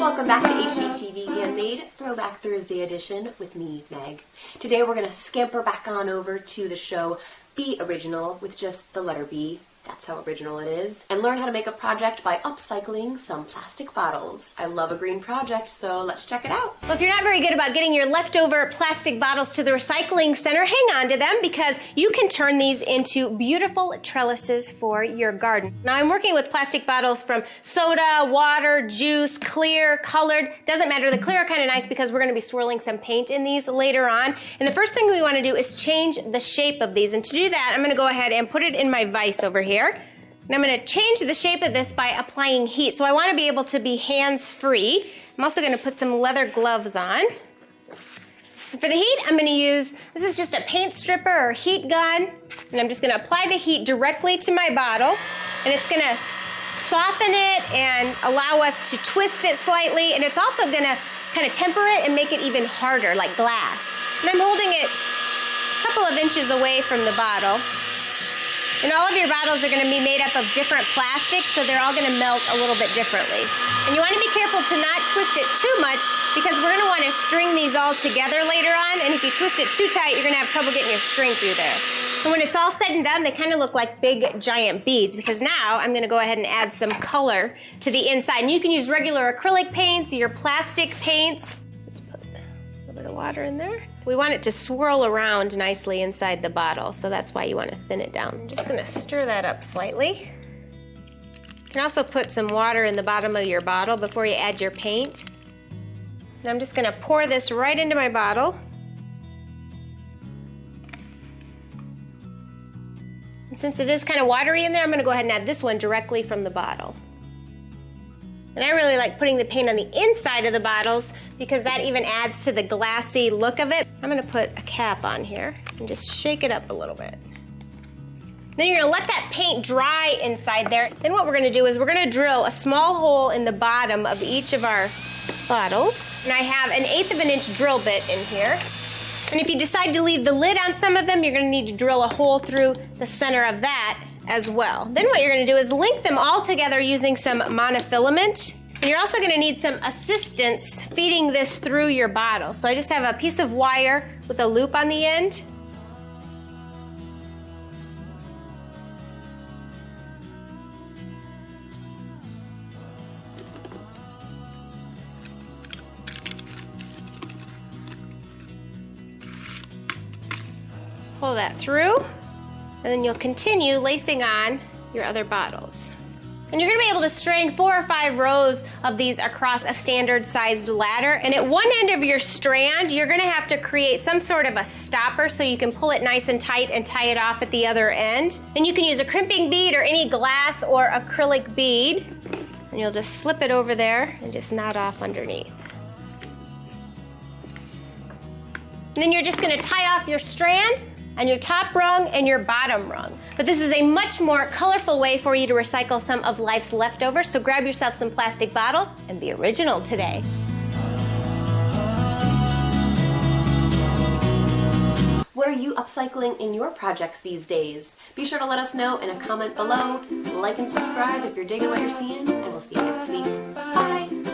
welcome back to HGTV Handmade Throwback Thursday edition with me, Meg. Today we're going to scamper back on over to the show Be Original with just the letter B. That's how original it is. And learn how to make a project by upcycling some plastic bottles. I love a green project, so let's check it out. Well, if you're not very good about getting your leftover plastic bottles to the recycling center, hang on to them because you can turn these into beautiful trellises for your garden. Now, I'm working with plastic bottles from soda, water, juice, clear, colored. Doesn't matter. The clear are kind of nice because we're going to be swirling some paint in these later on. And the first thing we want to do is change the shape of these. And to do that, I'm going to go ahead and put it in my vise over here. And I'm going to change the shape of this by applying heat. So I want to be able to be hands-free. I'm also going to put some leather gloves on. And for the heat, I'm going to use, this is just a paint stripper or heat gun. And I'm just going to apply the heat directly to my bottle. And it's going to soften it and allow us to twist it slightly. And it's also going to kind of temper it and make it even harder, like glass. And I'm holding it a couple of inches away from the bottle. And all of your bottles are going to be made up of different plastics, so they're all going to melt a little bit differently. And you want to be careful to not twist it too much because we're going to want to string these all together later on. And if you twist it too tight, you're going to have trouble getting your string through there. And when it's all said and done, they kind of look like big, giant beads because now I'm going to go ahead and add some color to the inside. And you can use regular acrylic paints, your plastic paints. Let's put a little bit of water in there. We want it to swirl around nicely inside the bottle, so that's why you want to thin it down. I'm just going to stir that up slightly. You can also put some water in the bottom of your bottle before you add your paint. And I'm just going to pour this right into my bottle. And since it is kind of watery in there, I'm going to go ahead and add this one directly from the bottle. And I really like putting the paint on the inside of the bottles because that even adds to the glassy look of it. I'm going to put a cap on here and just shake it up a little bit. Then you're going to let that paint dry inside there. Then what we're going to do is we're going to drill a small hole in the bottom of each of our bottles. And I have an 1/8 of an inch drill bit in here. And if you decide to leave the lid on some of them, you're going to need to drill a hole through the center of that as well. Then what you're going to do is link them all together using some monofilament. And you're also going to need some assistance feeding this through your bottle. So I just have a piece of wire with a loop on the end. Pull that through. And then you'll continue lacing on your other bottles. And you're going to be able to string 4 or 5 rows of these across a standard sized ladder. And at one end of your strand, you're going to have to create some sort of a stopper so you can pull it nice and tight and tie it off at the other end. And you can use a crimping bead or any glass or acrylic bead. And you'll just slip it over there and just knot off underneath. And then you're just going to tie off your strand and your top rung and your bottom rung. But this is a much more colorful way for you to recycle some of life's leftovers, so grab yourself some plastic bottles and be original today. What are you upcycling in your projects these days? Be sure to let us know in a comment below. Like and subscribe if you're digging what you're seeing, and we'll see you next week. Bye!